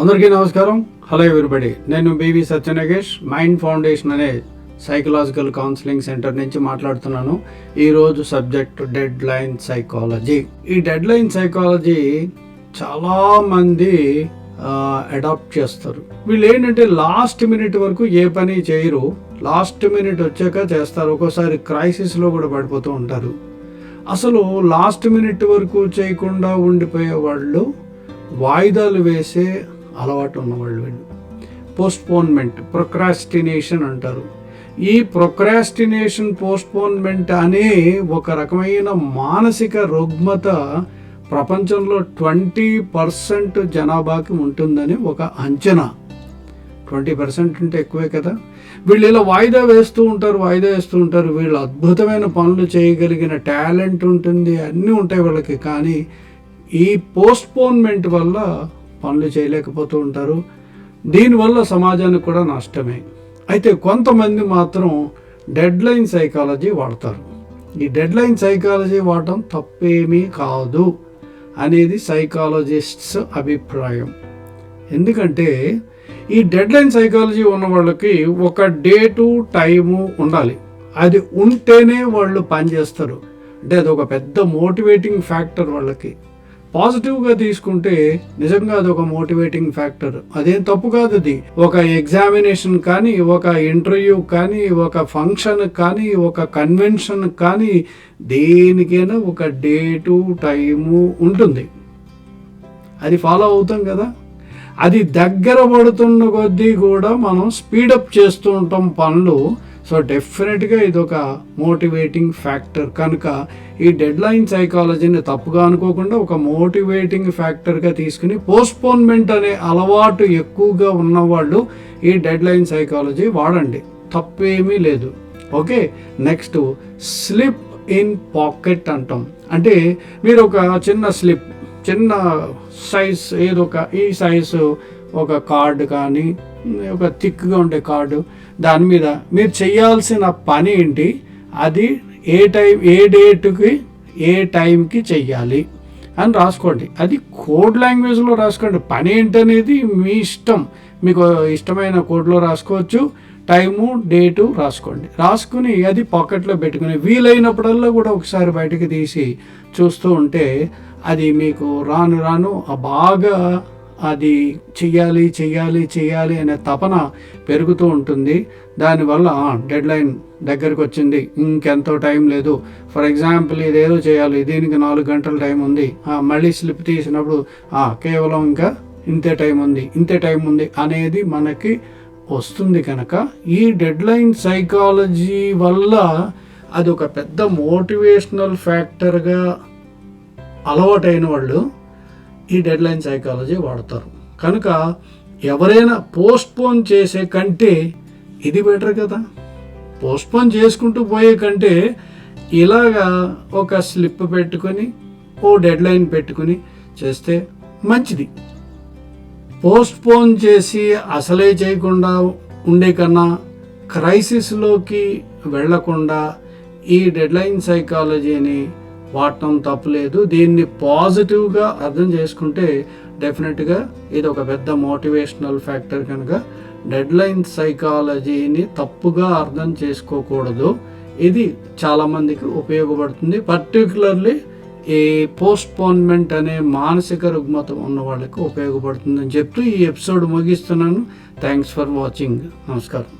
అందరికీ నమస్కారం. Hello everybody. నేను బివి సత్యనగేష్, మైండ్ ఫౌండేషన్ అనే సైకలాజికల్ కౌన్సిలింగ్ సెంటర్ నుంచి మాట్లాడుతున్నాను. ఈరోజు సబ్జెక్ట్ డెడ్ లైన్ సైకాలజీ. ఈ డెడ్ లైన్ సైకాలజీ చాలామంది అడాప్ట్ చేస్తారు. వీళ్ళు ఏంటంటే లాస్ట్ మినిట్ వరకు ఏ పని చేయరు, లాస్ట్ మినిట్ వచ్చాక చేస్తారు. ఒక్కోసారి క్రైసిస్లో కూడా పడిపోతూ ఉంటారు. అసలు లాస్ట్ మినిట్ వరకు చేయకుండా ఉండిపోయే వాళ్ళు వాయిదాలు వేసే అలవాటు ఉన్నవాళ్ళు వీళ్ళు. పోస్ట్పోన్మెంట్, ప్రొక్రాస్టినేషన్ అంటారు. ఈ ప్రొక్రాస్టినేషన్, పోస్ట్పోన్మెంట్ అనే ఒక రకమైన మానసిక రుగ్మత ప్రపంచంలో 20% జనాభాకి ఉంటుందని ఒక అంచనా. 20% అంటే ఎక్కువే కదా. వీళ్ళు ఇలా వాయిదా వేస్తూ ఉంటారు. వీళ్ళు అద్భుతమైన పనులు చేయగలిగిన టాలెంట్ ఉంటుంది, అన్నీ ఉంటాయి వాళ్ళకి. కానీ ఈ పోస్ట్పోన్మెంట్ వల్ల పనులు చేయలేకపోతూ ఉంటారు. దీనివల్ల సమాజానికి కూడా నష్టమే. అయితే కొంతమంది మాత్రం డెడ్ లైన్ సైకాలజీ వాడతారు. ఈ డెడ్ లైన్ సైకాలజీ వాడటం తప్పేమీ కాదు అనేది సైకాలజిస్ట్స్ అభిప్రాయం. ఎందుకంటే ఈ డెడ్ లైన్ సైకాలజీ ఉన్న వాళ్ళకి ఒక డేటు టైము ఉండాలి. అది ఉంటేనే వాళ్ళు పనిచేస్తారు. అంటే అది ఒక పెద్ద మోటివేటింగ్ ఫ్యాక్టర్ వాళ్ళకి. పాజిటివ్గా తీసుకుంటే నిజంగా అది ఒక మోటివేటింగ్ ఫ్యాక్టర్. అదేం తప్పు కాదు. అది ఒక ఎగ్జామినేషన్ కానీ, ఒక ఇంటర్వ్యూ కానీ, ఒక ఫంక్షన్ కానీ, ఒక కన్వెన్షన్ కానీ, దేనికైనా ఒక డేటు టైము ఉంటుంది. అది ఫాలో అవుతాం కదా. అది దగ్గర పడుతున్న కొద్దీ కూడా మనం స్పీడప్ చేస్తూ ఉంటాం పనులు. సో డెఫినెట్గా ఇది ఒక మోటివేటింగ్ ఫ్యాక్టర్. కనుక ఈ డెడ్ లైన్ సైకాలజీని తప్పుగా అనుకోకుండా ఒక మోటివేటింగ్ ఫ్యాక్టర్గా తీసుకుని పోస్ట్పోన్మెంట్ అనే అలవాటు ఎక్కువగా ఉన్నవాళ్ళు ఈ డెడ్ లైన్ సైకాలజీ వాడండి, తప్పేమీ లేదు. Okay, next slip in pocket అంటాం. అంటే మీరు ఒక చిన్న సైజ్ ఏదో ఒక ఈ సైజు ఒక కార్డు కానీ, ఒక థిక్గా ఉండే కార్డు, దాని మీద మీరు చేయాల్సిన పని ఏంటి, అది ఏ డేటుకి ఏ టైంకి చెయ్యాలి అని రాసుకోండి. అది కోడ్ లాంగ్వేజ్లో రాసుకోండి. పని ఏంటనేది మీ ఇష్టం, మీకు ఇష్టమైన కోడ్లో రాసుకోవచ్చు. టైము డేటు రాసుకోండి. రాసుకుని అది పాకెట్లో పెట్టుకుని వీలైనప్పుడల్లా కూడా ఒకసారి బయటకు తీసి చూస్తూ ఉంటే అది మీకు రాను బాగా అది చెయ్యాలి అనే తపన పెరుగుతూ ఉంటుంది. దానివల్ల డెడ్ లైన్ దగ్గరికి వచ్చింది, ఇంకెంతో టైం లేదు. ఫర్ ఎగ్జాంపుల్ ఇదేదో చేయాలి, దీనికి 4 గంటల టైం ఉంది, మళ్ళీ స్లిప్ తీసినప్పుడు కేవలం ఇంకా ఇంతే టైం ఉంది అనేది మనకి వస్తుంది. కనుక ఈ డెడ్ లైన్ సైకాలజీ వల్ల అది ఒక పెద్ద మోటివేషనల్ ఫ్యాక్టర్గా అలవాటైన వాళ్ళు ఈ డెడ్ లైన్ సైకాలజీ వాడతారు. కనుక ఎవరైనా పోస్ట్పోన్ చేసే కంటే ఇది బెటర్ కదా. పోస్ట్పోన్ చేసుకుంటూ పోయే కంటే ఇలాగా ఒక స్లిప్ పెట్టుకొని ఓ డెడ్ లైన్ పెట్టుకుని చేస్తే మంచిది. పోస్ట్పోన్ చేసి అసలే చేయకుండా ఉండే కన్నా క్రైసిస్లోకి వెళ్లకుండా ఈ డెడ్ లైన్ సైకాలజీని వాడటం తప్పులేదు. దీన్ని పాజిటివ్గా అర్థం చేసుకుంటే డెఫినెట్గా ఇది ఒక పెద్ద మోటివేషనల్ ఫ్యాక్టర్. కనుక డెడ్ లైన్ సైకాలజీని తప్పుగా అర్థం చేసుకోకూడదు. ఇది చాలామందికి ఉపయోగపడుతుంది. పర్టికులర్లీ ఈ పోస్ట్పోన్మెంట్ అనే మానసిక రుగ్మత ఉన్న వాళ్ళకి ఉపయోగపడుతుందని చెప్తూ ఈ ఎపిసోడ్ ముగిస్తున్నాను. Thanks for watching. నమస్కారం.